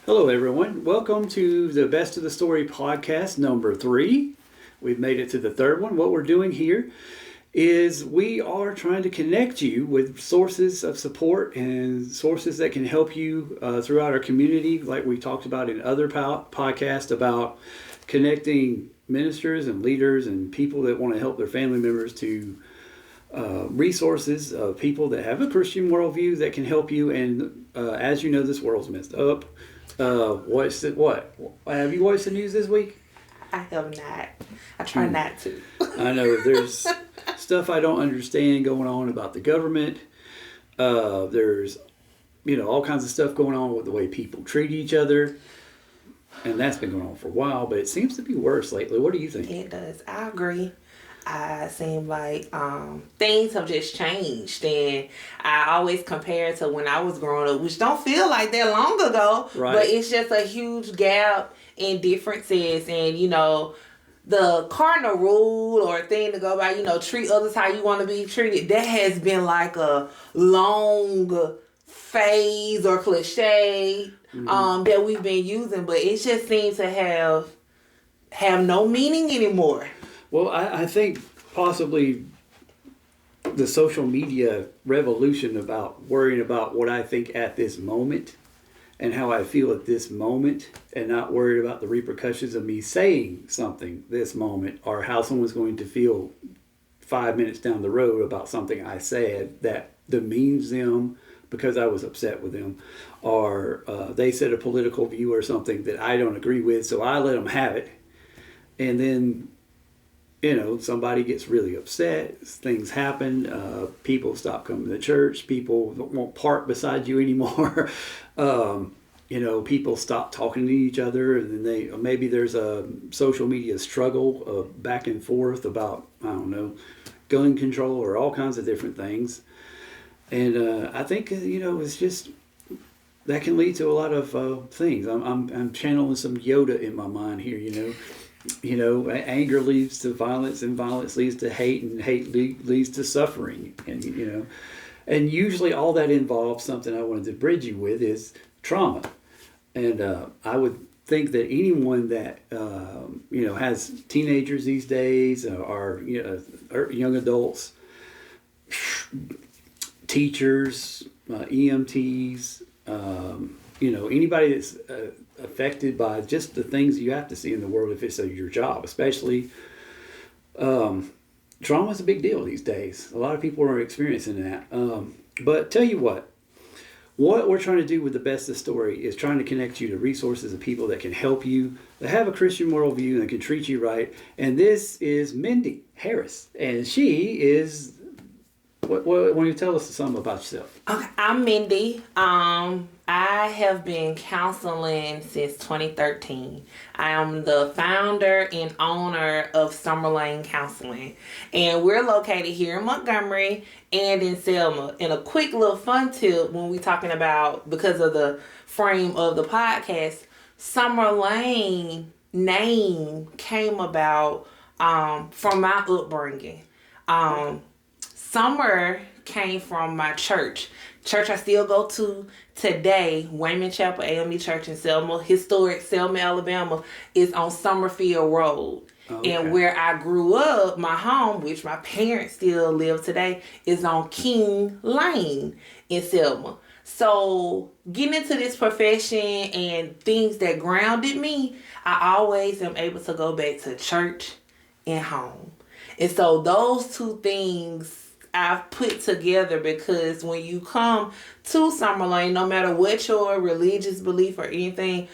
Hello, everyone. Welcome to the Best of the Story podcast number 3. We've made it to the third one. What we're doing here is we are trying to connect you with sources of support and sources that can help you throughout our community, like we talked about in other podcasts about connecting ministers and leaders and people that want to help their family members to resources of people that have a Christian worldview that can help you. And as you know, this world's messed up. What? Have you watched the news this week? I have not. I try not to. I know there's stuff I don't understand going on about the government. There's, all kinds of stuff going on with the way people treat each other. And that's been going on for a while, but it seems to be worse lately. What do you think? It does. I agree. I seem like things have just changed, and I always compare it to when I was growing up, which don't feel like that long ago, right. But it's just a huge gap in differences, and the cardinal rule or thing to go by, treat others how you want to be treated, that has been like a long phase or cliche that we've been using, but it just seems to have no meaning anymore. Well, I think possibly the social media revolution about worrying about what I think at this moment and how I feel at this moment and not worried about the repercussions of me saying something this moment or how someone's going to feel 5 minutes down the road about something I said that demeans them because I was upset with them, or they said a political view or something that I don't agree with, so I let them have it. And then somebody gets really upset, things happen, people stop coming to church, people won't park beside you anymore, people stop talking to each other, and then maybe there's a social media struggle back and forth about, gun control or all kinds of different things. And I think, it's just, that can lead to a lot of things. I'm channeling some Yoda in my mind here, anger leads to violence, and violence leads to hate, and hate leads to suffering. And, and usually all that involves something I wanted to bridge you with is trauma. And I would think that anyone that, has teenagers these days or young adults, teachers, EMTs, anybody that's affected by just the things you have to see in the world if it's your job, especially trauma is a big deal these days. A lot of people are experiencing that. But tell you what we're trying to do with the Best of the Story is trying to connect you to resources of people that can help you, that have a Christian worldview and can treat you right. And this is Mendy Harris, and she is. What will you tell us something about yourself? Okay, I'm Mendy. I have been counseling since 2013. I am the founder and owner of Summerlane Counseling. And we're located here in Montgomery and in Selma. And a quick little fun tip when we're talking about, because of the frame of the podcast, Summerlane name came about from my upbringing. Summer came from my church I still go to today, Wayman Chapel AME Church in Selma. Historic Selma, Alabama is on Summerfield Road. Okay. And where I grew up, my home, which my parents still live today, is on King Lane in Selma. So getting into this profession and things that grounded me, I always am able to go back to church and home. And so those two things I've put together, because when you come to Summerlane, no matter what your religious belief or anything,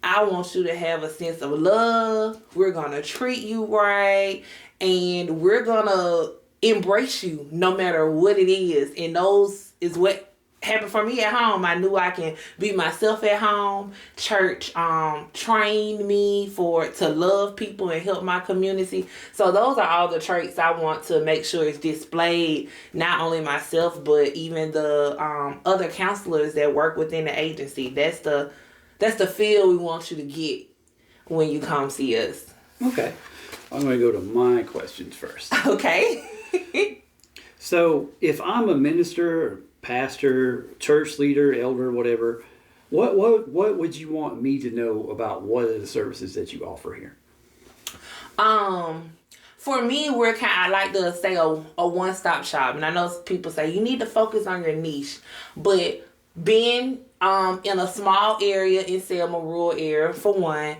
I want you to have a sense of love. We're going to treat you right, and we're going to embrace you no matter what it is. And those is what happened for me at home. I knew I can be myself at home. Church trained me to love people and help my community. So those are all the traits I want to make sure is displayed, not only myself, but even the other counselors that work within the agency. That's the feel we want you to get when you come see us. Okay. I'm going to go to my questions first. Okay. So if I'm a minister, pastor, church leader, elder, whatever, What would you want me to know about what are the services that you offer here? For me, I like to say a one-stop shop. And I know people say you need to focus on your niche. But being in a small area in Selma, rural area, for one,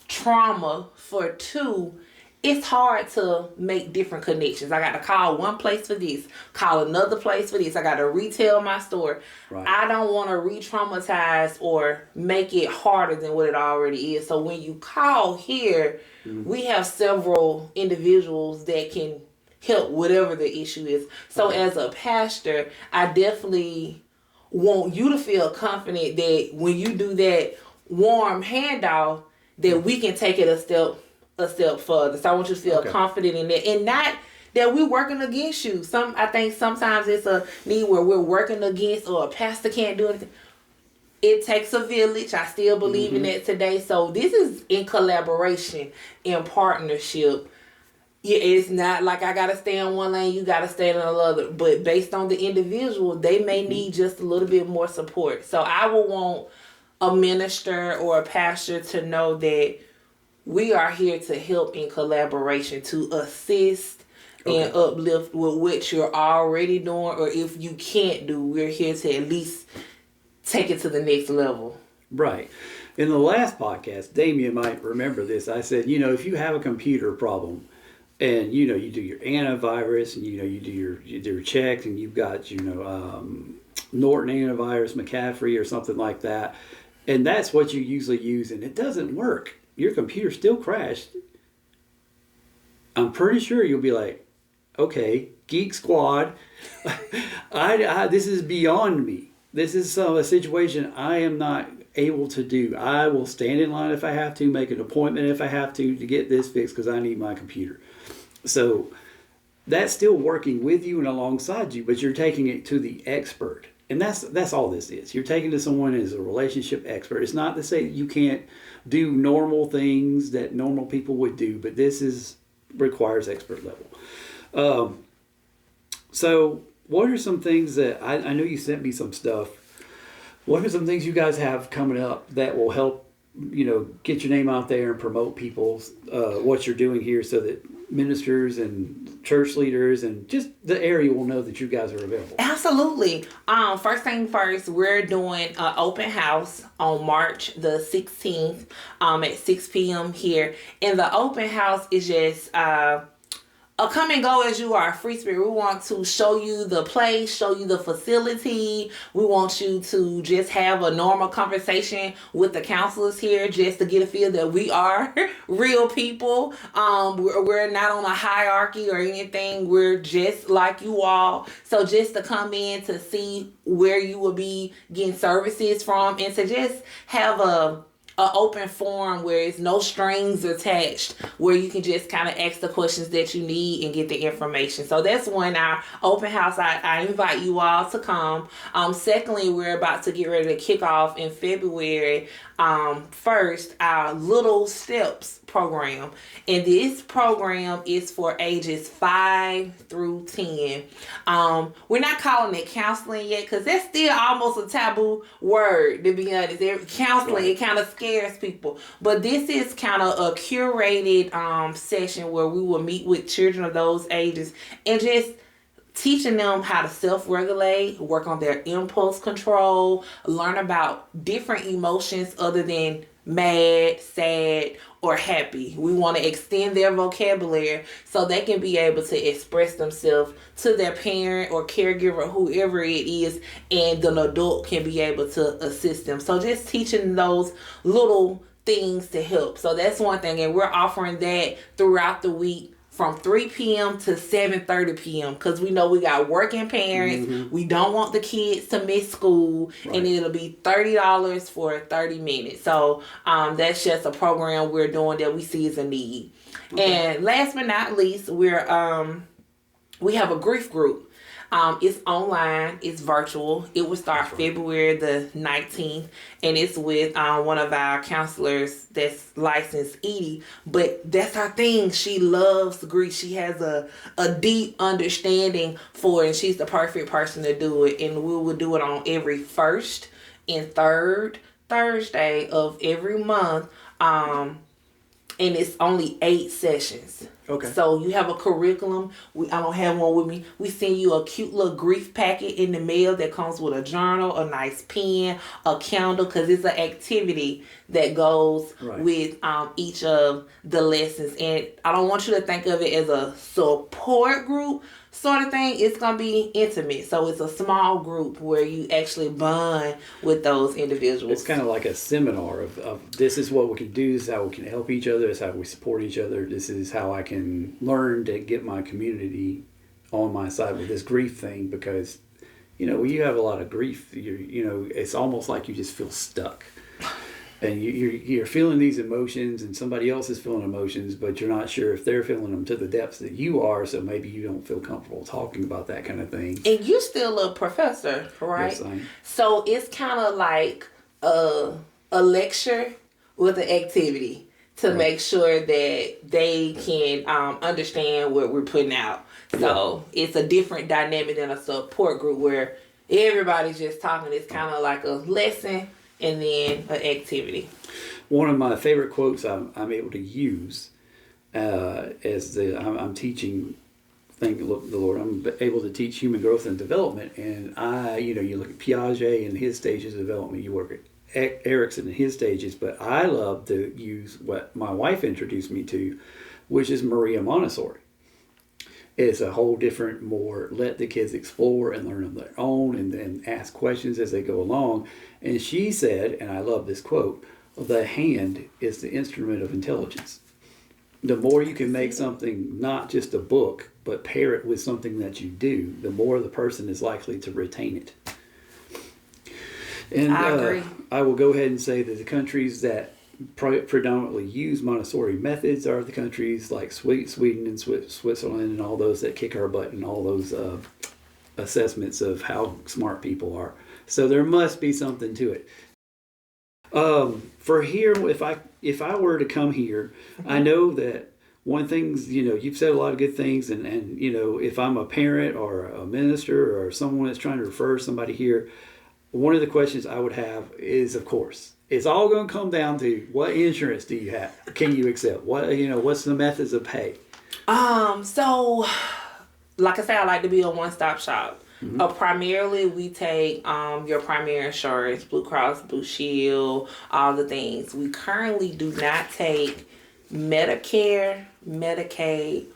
trauma, for two, it's hard to make different connections. I got to call one place for this, call another place for this. I got to retell my story. Right. I don't want to re-traumatize or make it harder than what it already is. So when you call here, we have several individuals that can help whatever the issue is. So as a pastor, I definitely want you to feel confident that when you do that warm handoff, that we can take it a step further. So I want you to feel confident in that, and not that we're working against you. I think sometimes it's a need where we're working against, or a pastor can't do anything. It takes a village. I still believe in that today. So this is in collaboration, in partnership. Yeah, it's not like I gotta stay in one lane, you gotta stay in another. But based on the individual, they may need just a little bit more support. So I would want a minister or a pastor to know that we are here to help in collaboration, to assist and uplift with what you're already doing, or if you can't do, we're here to at least take it to the next level. Right. In the last podcast, Damien might remember this. I said, if you have a computer problem and, you do your antivirus and, you do your checks and you've got, Norton antivirus, McCaffrey or something like that, and that's what you usually use and it doesn't work, your computer still crashed, I'm pretty sure you'll be like, okay, Geek Squad, this is beyond me. This is a situation I am not able to do. I will stand in line if I have to, make an appointment if I have to get this fixed because I need my computer. So that's still working with you and alongside you, but you're taking it to the expert. And that's all this is. You're taking to someone as a relationship expert. It's not to say that you can't do normal things that normal people would do, but this requires expert level. So what are some things that, I know you sent me some stuff. What are some things you guys have coming up that will help, get your name out there and promote what you're doing here so that ministers and church leaders and just the area will know that you guys are available? Absolutely. First thing first, we're doing an open house on March the 16th at 6 p.m. here. And the open house is just a come and go as you are, free spirit. We want to show you the place, show you the facility. We want you to just have a normal conversation with the counselors here, just to get a feel that we are real people. We're not on a hierarchy or anything. We're just like you all. So just to come in to see where you will be getting services from, and to just have a open forum where it's no strings attached, where you can just kind of ask the questions that you need and get the information. So that's one, our open house. I invite you all to come. Secondly, we're about to get ready to kick off in February 1st our Little Steps program, and this program is for ages 5 through 10. We're not calling it counseling yet because that's still almost a taboo word, to be honest. Counseling, it kind of scares people, but this is kind of a curated session where we will meet with children of those ages and just teaching them how to self-regulate, work on their impulse control, learn about different emotions other than mad, sad, or happy. We want to extend their vocabulary so they can be able to express themselves to their parent or caregiver, whoever it is, and an adult can be able to assist them. So just teaching those little things to help. So that's one thing, and we're offering that throughout the week from 3 p.m. to 7:30 p.m. because we know we got working parents. Mm-hmm. We don't want the kids to miss school, right. And it'll be $30 for 30 minutes. So that's just a program we're doing that we see as a need. Okay. And last but not least, we have a grief group. It's online, it's virtual. It will start February the 19th, and it's with one of our counselors that's licensed, Edie. But that's her thing. She loves grief. She has a deep understanding for it, and she's the perfect person to do it. And we will do it on every first and third Thursday of every month. And it's only 8 sessions. Okay. So you have a curriculum. I don't have one with me. We send you a cute little grief packet in the mail that comes with a journal, a nice pen, a candle, because it's an activity that goes with each of the lessons. And I don't want you to think of it as a support group sort of thing. It's going to be intimate. So it's a small group where you actually bond with those individuals. It's kind of like a seminar of this is what we can do, this is how we can help each other, this is how we support each other, this is how I can learn to get my community on my side with this grief thing, because, when you have a lot of grief, it's almost like you just feel stuck. And you're feeling these emotions, and somebody else is feeling emotions, but you're not sure if they're feeling them to the depths that you are, so maybe you don't feel comfortable talking about that kind of thing. And you're still a professor, right? Yes, I am. So it's kind of like a lecture with an activity to make sure that they can understand what we're putting out. So it's a different dynamic than a support group where everybody's just talking. It's kind of like a lesson and then an activity. One of my favorite quotes I'm able to use as I'm teaching, thank the Lord, I'm able to teach human growth and development. And you look at Piaget and his stages of development, you work at Erickson and his stages, but I love to use what my wife introduced me to, which is Maria Montessori. It's a whole different, more let the kids explore and learn on their own and then ask questions as they go along. And she said, and I love this quote, the hand is the instrument of intelligence. The more you can make something not just a book, but pair it with something that you do, the more the person is likely to retain it. And I agree. I will go ahead and say that the countries that predominantly use Montessori methods are the countries like Sweden and Switzerland and all those that kick our butt in all those assessments of how smart people are. So there must be something to it. For here, if I were to come here, I know that one thing, you've said a lot of good things, and if I'm a parent or a minister or someone that's trying to refer somebody here, one of the questions I would have is, of course, it's all going to come down to what insurance do you have? Can you accept? What's the methods of pay? So, like I said, I like to be a one-stop shop. Primarily, we take your primary insurance, Blue Cross, Blue Shield, all the things. We currently do not take Medicare, Medicaid,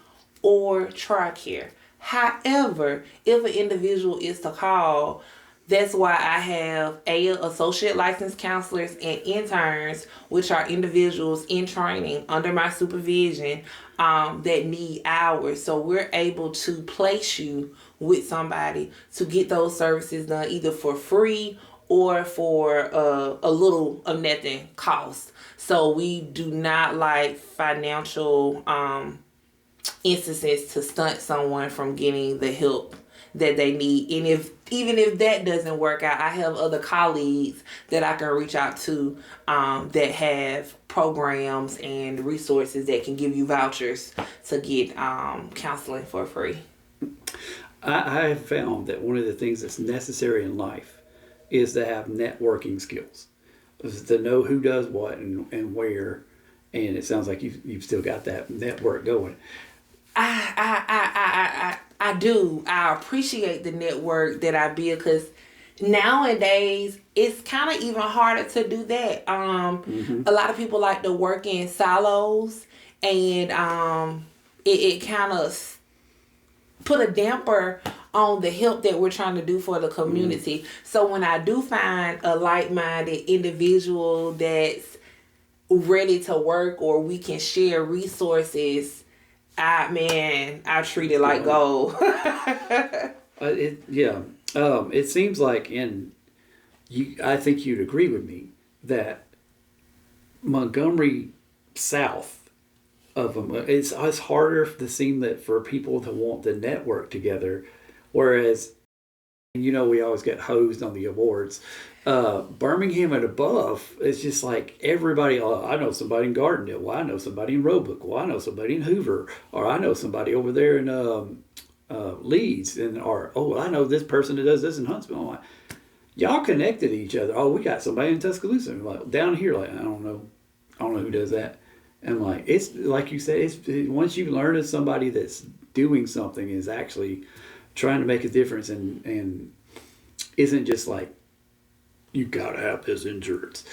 or TRICARE. However, if an individual is to call, that's why I have associate licensed counselors and interns, which are individuals in training under my supervision that need hours. So we're able to place you with somebody to get those services done either for free or for a little of nothing cost. So we do not like financial instances to stunt someone from getting the help that they need. And even if that doesn't work out, I have other colleagues that I can reach out to that have programs and resources that can give you vouchers to get counseling for free. I have found that one of the things that's necessary in life is to have networking skills, is to know who does what and where. And it sounds like you've still got that network going. I do. I appreciate the network that I build, because nowadays it's kind of even harder to do that. A lot of people like to work in silos, and it kind of put a damper on the help that we're trying to do for the community. So when I do find a like-minded individual that's ready to work, or we can share resources, I treat it like gold. It seems like, I think you'd agree with me that Montgomery South of them, it's harder to seem that for people to want to network together, whereas we always get hosed on the awards. Birmingham and above, it's just like everybody, I know somebody in Gardendale, well, I know somebody in Roebuck, well, I know somebody in Hoover, or I know somebody over there in Leeds, I know this person that does this in Huntsville. y'all connected to each other. Oh, we got somebody in Tuscaloosa. Like down here, like I don't know who does that. And like it's like you said, once you learn of somebody that's doing something is actually trying to make a difference and isn't just like you gotta have this insurance.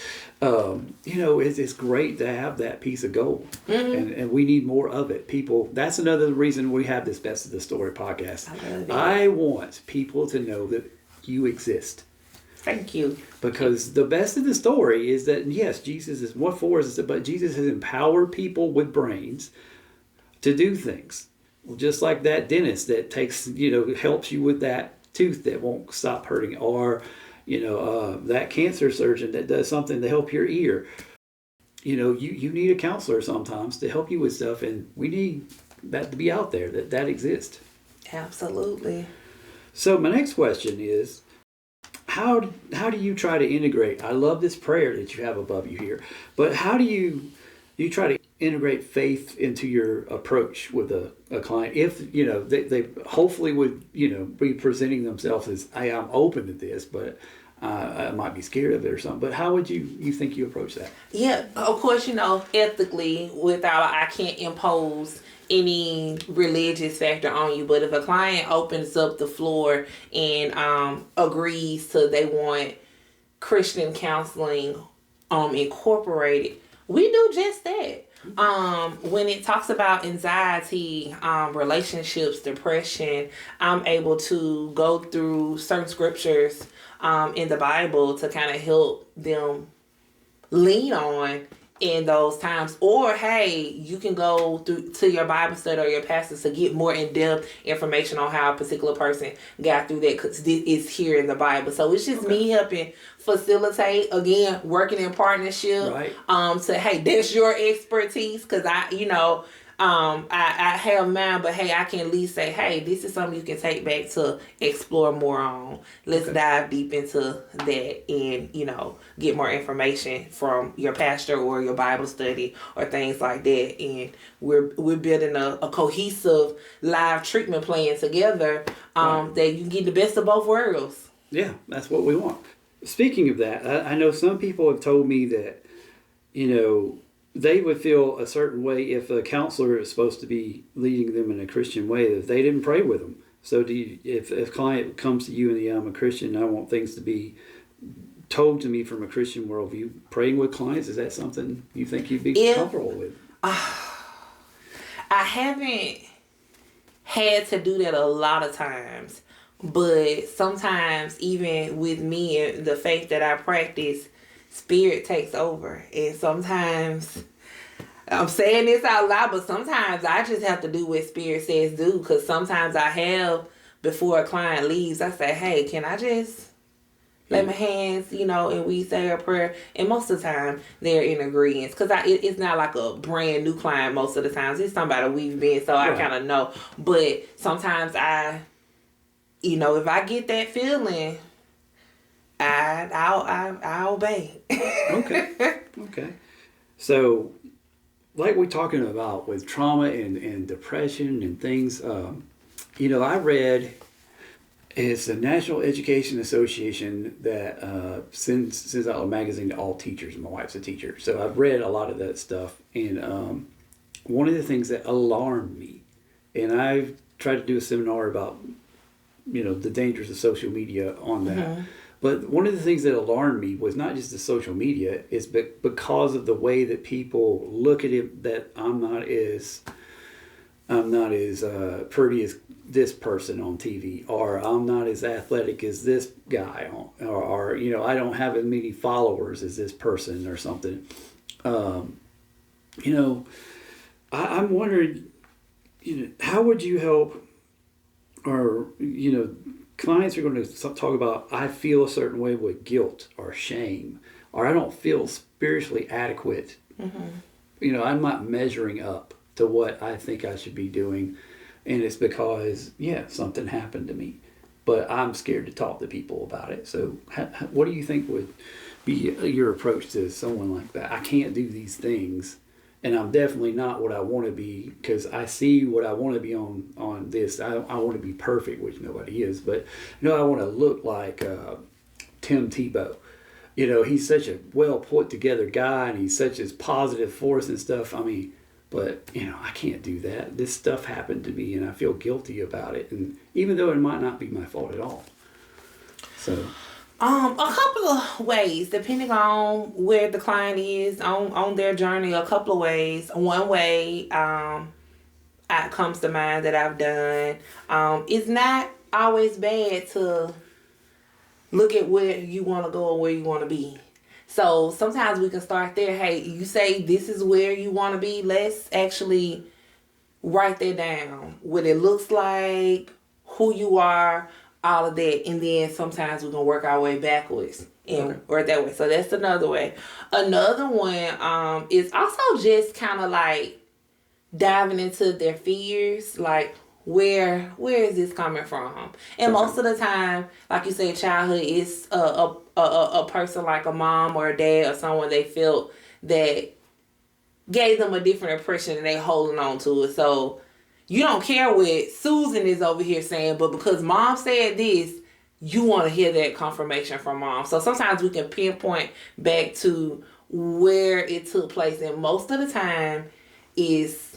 It's great to have that piece of gold, and we need more of it. People, that's another reason we have this Best of the Story podcast. I want people to know that you exist. Thank you. Because the best of the story is that, yes, Jesus is what for us, but Jesus has empowered people with brains to do things. Well, just like that dentist that helps you with that tooth that won't stop hurting, or, that cancer surgeon that does something to help your ear. You need a counselor sometimes to help you with stuff, and we need that to be out there, that exists. Absolutely. So my next question is, how do you try to integrate? I love this prayer that you have above you here, but how do you try to integrate faith into your approach with a client? If they hopefully would be presenting themselves as, hey, I'm open to this, but I might be scared of it or something. But how would you think you approach that? Yeah, of course, ethically, I can't impose any religious factor on you, but if a client opens up the floor and agrees to they want Christian counseling incorporated, we do just that. When it talks about anxiety, relationships, depression, I'm able to go through certain scriptures in the Bible to kind of help them lean on in those times. Or hey, you can go to your Bible study or your pastors to get more in-depth information on how a particular person got through that, because this is here in the Bible. So it's just me helping facilitate, again, working in partnership. Right. To hey, that's your expertise, because I have mine, but hey, I can at least say, hey, this is something you can take back to explore more on. Let's dive deep into that and, get more information from your pastor or your Bible study or things like that. And we're building a cohesive live treatment plan together that you can get the best of both worlds. Yeah, that's what we want. Speaking of that, I know some people have told me that, they would feel a certain way if a counselor is supposed to be leading them in a Christian way, if they didn't pray with them. So if a client comes to you and I'm a Christian, I want things to be told to me from a Christian worldview, praying with clients, is that something you think you'd be comfortable with? I haven't had to do that a lot of times, but sometimes even with me and the faith that I practice, spirit takes over. And sometimes, I'm saying this out loud, but sometimes I just have to do what spirit says do, because sometimes I have, before a client leaves, I say, hey, can I just lay my hands, and we say a prayer, and most of the time they're in agreement, because it's not like a brand new client most of the times. It's somebody we've been, so I kind of know. But sometimes I, if I get that feeling, I obey. Okay. So, like we're talking about with trauma and depression and things, I read, it's the National Education Association that sends out a magazine to all teachers. My wife's a teacher, so I've read a lot of that stuff. And one of the things that alarmed me, and I've tried to do a seminar about, the dangers of social media on that. Mm-hmm. But one of the things that alarmed me was not just the social media, is because of the way that people look at it, that I'm not as pretty as this person on TV, or I'm not as athletic as this guy, or I don't have as many followers as this person or something. I'm wondering, how would you help, or clients are going to talk about, I feel a certain way with guilt or shame, or I don't feel spiritually adequate. Mm-hmm. I'm not measuring up to what I think I should be doing. And it's because, something happened to me, but I'm scared to talk to people about it. So what do you think would be your approach to someone like that? I can't do these things, and I'm definitely not what I want to be, because I see what I want to be on this. I want to be perfect, which nobody is, but I want to look like Tim Tebow. You know, he's such a well put together guy, and he's such a positive force and stuff. I mean, but you know, I can't do that. This stuff happened to me, and I feel guilty about it. And even though it might not be my fault at all. So, a couple of ways, depending on where the client is on their journey. A couple of ways. One way, comes to mind that I've done. It's not always bad to look at where you want to go or where you want to be. So sometimes we can start there. Hey, you say this is where you want to be. Let's actually write that down. What it looks like, who you are, all of that. And then sometimes we can work our way backwards and work that way. So that's another way. Another one is also just kind of like diving into their fears. Like, where is this coming from? And most of the time, like you say, childhood is a person like a mom or a dad or someone they felt that gave them a different impression and they holding on to it. So you don't care what Susan is over here saying, but because mom said this, you want to hear that confirmation from mom. So sometimes we can pinpoint back to where it took place, and most of the time is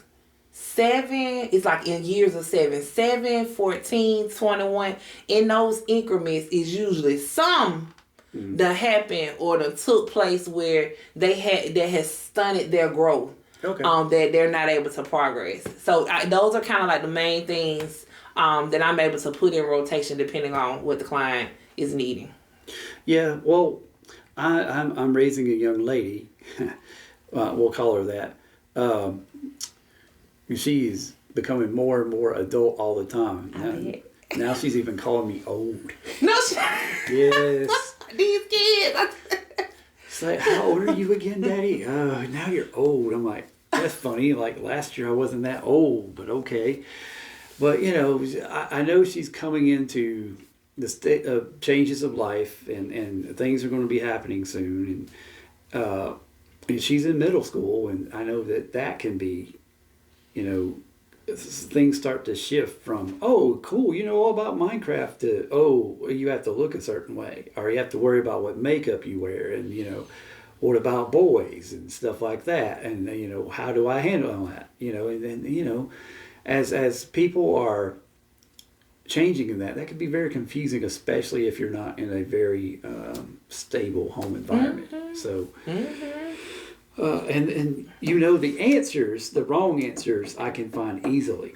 7, it's like in years of 7, 14, 21. In those increments is usually some that happened or that took place where that has stunted their growth. That they're not able to progress. So those are kind of like the main things that I'm able to put in rotation depending on what the client is needing. Yeah, well, I'm raising a young lady. We'll call her that. She's becoming more and more adult all the time. Now she's even calling me old. No, yes. These kids. It's like, how old are you again, Daddy? Now you're old. I'm like, that's funny. Like last year I wasn't that old, but okay. But you know, I know she's coming into the state of changes of life, and things are going to be happening soon. And she's in middle school, and I know that can be, you know, things start to shift from, oh, cool, you know all about Minecraft, to, oh, you have to look a certain way, or you have to worry about what makeup you wear, and, you know, what about boys and stuff like that, and, you know, how do I handle all that, you know, and then, you know, as people are changing in that can be very confusing, especially if you're not in a very stable home environment. So, and you know, the wrong answers I can find easily.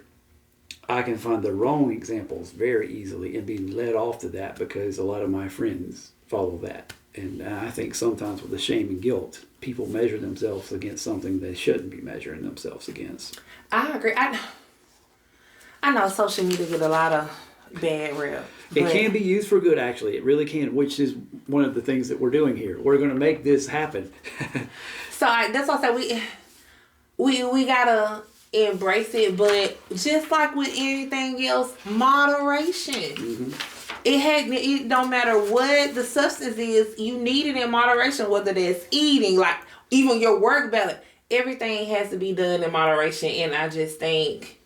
I can find the wrong examples very easily and being led off to that because a lot of my friends follow that. And I think sometimes with the shame and guilt, people measure themselves against something they shouldn't be measuring themselves against. I agree. I know social media get a lot of bad rep. It can be used for good, actually. It really can, which is one of the things that we're doing here. We're going to make this happen. So that's what I said. We gotta embrace it, but just like with anything else, moderation. It don't matter what the substance is. You need it in moderation. Whether that's eating, like even your work balance, everything has to be done in moderation. And I just think,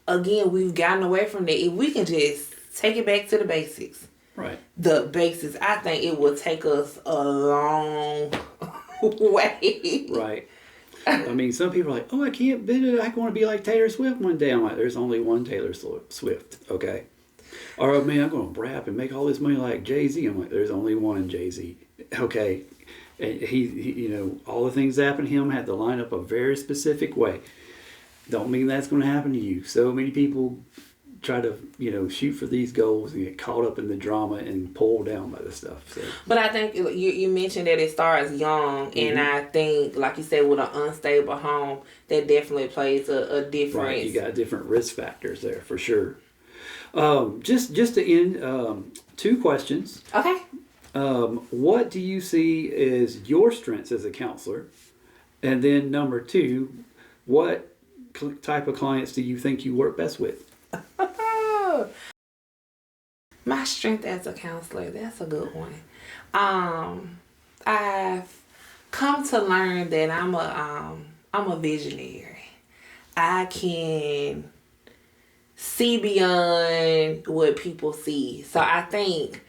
again, we've gotten away from that. If we can just take it back to the basics, right? The basics. I think it will take us a long way. Right. I mean, some people are like, oh, I can't bid it. I want to be like Taylor Swift one day. I'm like, there's only one Taylor Swift, okay? Or, oh, man, I'm going to rap and make all this money like Jay-Z. I'm like, there's only one Jay-Z, okay? And he, you know, all the things that happened to him had to line up a very specific way. Don't mean that's going to happen to you. So many people try to, you know, shoot for these goals and get caught up in the drama and pulled down by the stuff. So. But I think you mentioned that it starts young, and I think, like you said, with an unstable home, that definitely plays a difference. Right, you got different risk factors there for sure. Just to end, 2 questions. Okay. What do you see as your strengths as a counselor? And then number 2, what type of clients do you think you work best with? My strength as a counselor, that's a good one. I've come to learn that I'm a visionary. I can see beyond what people see. So I think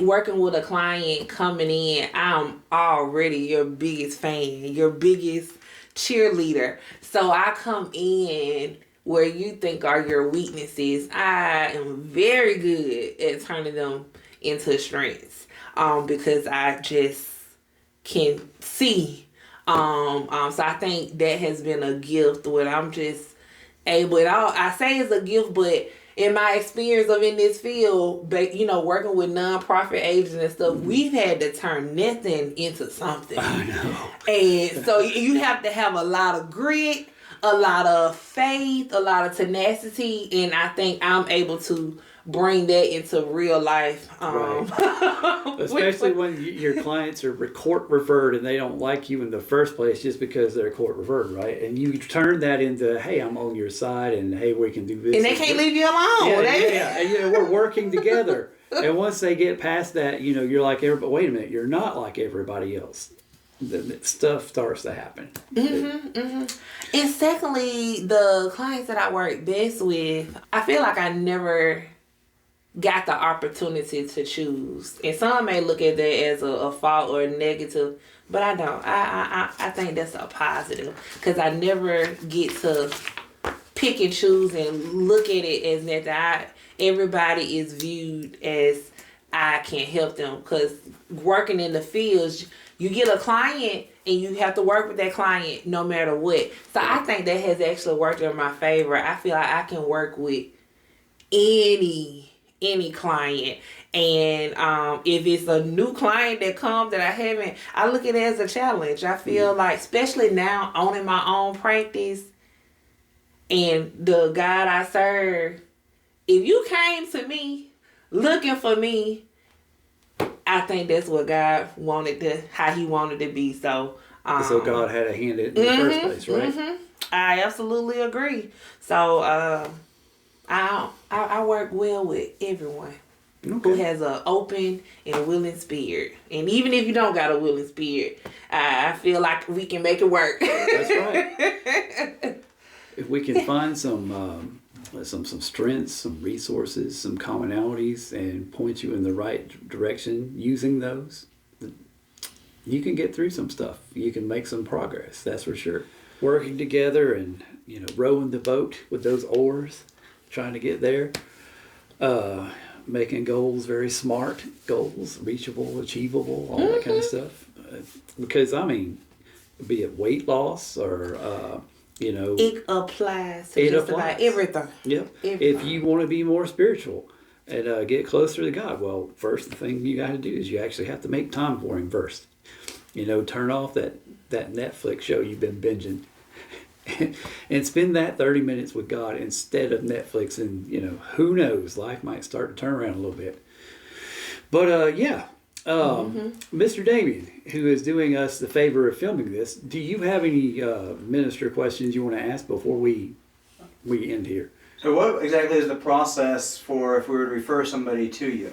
working with a client coming in, I'm already your biggest fan, your biggest cheerleader. So I come in where you think are your weaknesses. I am very good at turning them into strengths, because I just can see. So I think that has been a gift where I'm just able. I say it's a gift, but in my experience of in this field, working with nonprofit agents and stuff, we've had to turn nothing into something. I know. And so you have to have a lot of grit, a lot of faith, a lot of tenacity, and I think I'm able to bring that into real life. Right. Especially when your clients are court referred and they don't like you in the first place just because they're court referred, right? And you turn that into, hey, I'm on your side, and hey, we can do this. And they can't leave you alone. Yeah. And, we're working together. And once they get past that, you're like, wait a minute, you're not like everybody else. The stuff starts to happen. And secondly, the clients that I work best with, I feel like I never got the opportunity to choose. And some may look at that as a fault or a negative, but I don't. I think that's a positive, because I never get to pick and choose and look at it as that everybody is viewed as I can help them. Because working in the fields, you get a client and you have to work with that client no matter what. So I think that has actually worked in my favor. I feel like I can work with any client. And if it's a new client that comes that I look at it as a challenge. I feel like, especially now owning my own practice and the God I serve, if you came to me looking for me, I think that's what God how he wanted to be. So God had a hand in the first place, right? I absolutely agree. So I work well with everyone who has an open and willing spirit. And even if you don't got a willing spirit, I feel like we can make it work. That's right. If we can find some strengths, some resources, some commonalities, and point you in the right direction using those, you can get through some stuff. You can make some progress, that's for sure. Working together and, rowing the boat with those oars, trying to get there, making goals very smart, goals, reachable, achievable, all that kind of stuff. Because, be it weight loss or... it applies to just about everything. Yep. If you want to be more spiritual and get closer to God, well, first the thing you got to do is you actually have to make time for Him first. Turn off that Netflix show you've been binging and spend that 30 minutes with God instead of Netflix. And, who knows, life might start to turn around a little bit. But, Mr. Damien, who is doing us the favor of filming this, do you have any minister questions you want to ask before we end here? So what exactly is the process for if we were to refer somebody to you?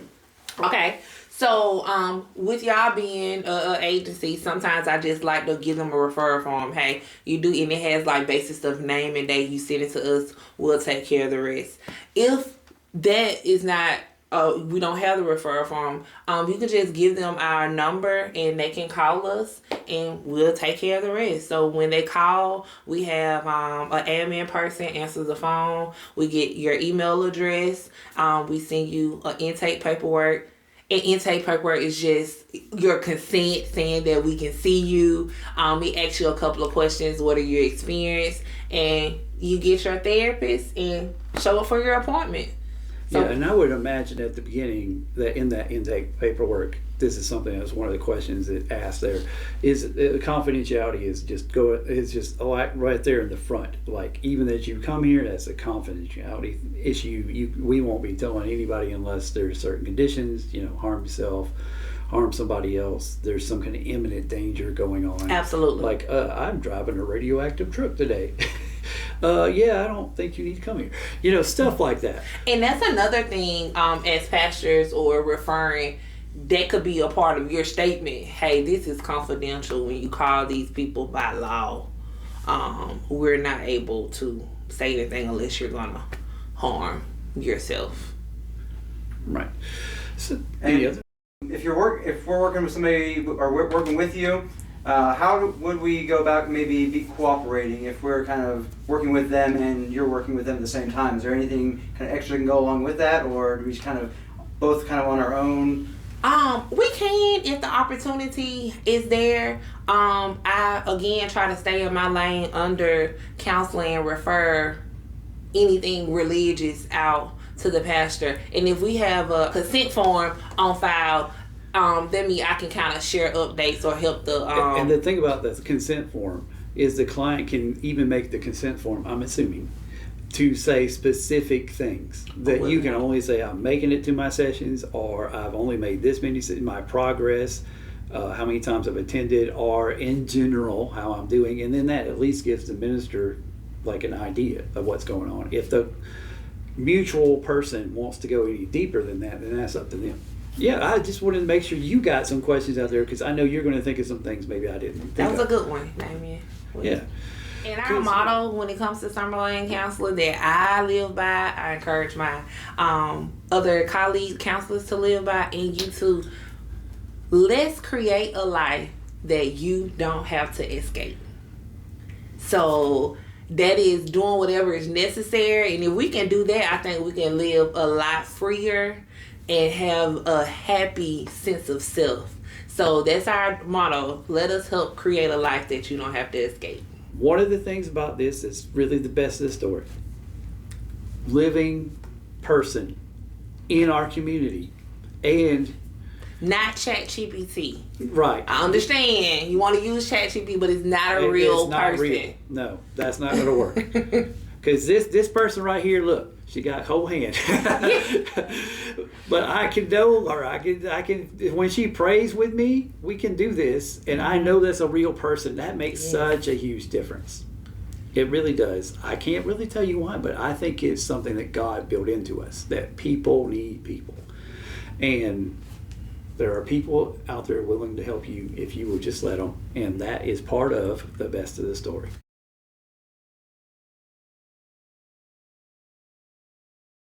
Okay. So, with y'all being an agency, sometimes I just like to give them a referral form. Hey, you do, and it has like basic stuff, name and date. You send it to us, we'll take care of the rest. If that is not, we don't have the referral form, you can just give them our number and they can call us and we'll take care of the rest. So when they call, we have an admin person answers the phone. We get your email address. We send you an intake paperwork. And intake paperwork is just your consent saying that we can see you. We ask you a couple of questions. What are your experience? And you get your therapist and show up for your appointment. So, yeah, and I would imagine at the beginning that in that intake paperwork, this is something that's one of the questions that asked there, is confidentiality is just like right there in the front. Like, even that you come here, that's a confidentiality issue. We won't be telling anybody unless there's certain conditions, harm yourself, harm somebody else, there's some kind of imminent danger going on. Absolutely. Like, I'm driving a radioactive truck today. Yeah, I don't think you need to come here. Stuff like that. And that's another thing, as pastors or referring, that could be a part of your statement. Hey, this is confidential. When you call these people by law, we're not able to say anything unless you're going to harm yourself. Right. So, And any other? if we're working with somebody or we're working with you, how would we go about maybe be cooperating if we're kind of working with them and you're working with them at the same time? Is there anything kind of extra that can go along with that, or do we just kind of both kind of on our own? We can if the opportunity is there. I again try to stay in my lane under counseling and refer anything religious out to the pastor. And if we have a consent form on file, that means I can kind of share updates or help the. And the thing about the consent form is the client can even make the consent form, I'm assuming, to say specific things that you can only say, I'm making it to my sessions, or I've only made this many, my progress, how many times I've attended, or in general, how I'm doing. And then that at least gives the minister like an idea of what's going on. If the mutual person wants to go any deeper than that, then that's up to them. Yeah, I just wanted to make sure you got some questions out there, because I know you're going to think of some things maybe I didn't think That was of. a good one, Damien. Yeah. And our motto when it comes to Summerlane Counseling that I live by, I encourage my other colleagues, counselors to live by, and you too. Let's create a life that you don't have to escape. So that is doing whatever is necessary. And if we can do that, I think we can live a lot freer and have a happy sense of self. So that's our motto. Let us help create a life that you don't have to escape. One of the things about this is really the best of the story. Living person in our community, and Not ChatGPT. right. I understand you want to use ChatGPT, but it's not a real It's not person. real. No, that's not going to work. Because this person right here, look, she got whole hand. But I can know, or I can. When she prays with me, we can do this, and I know that's a real person. That makes such a huge difference. It really does. I can't really tell you why, but I think it's something that God built into us, that people need people, and there are people out there willing to help you if you will just let them, and that is part of the best of the story.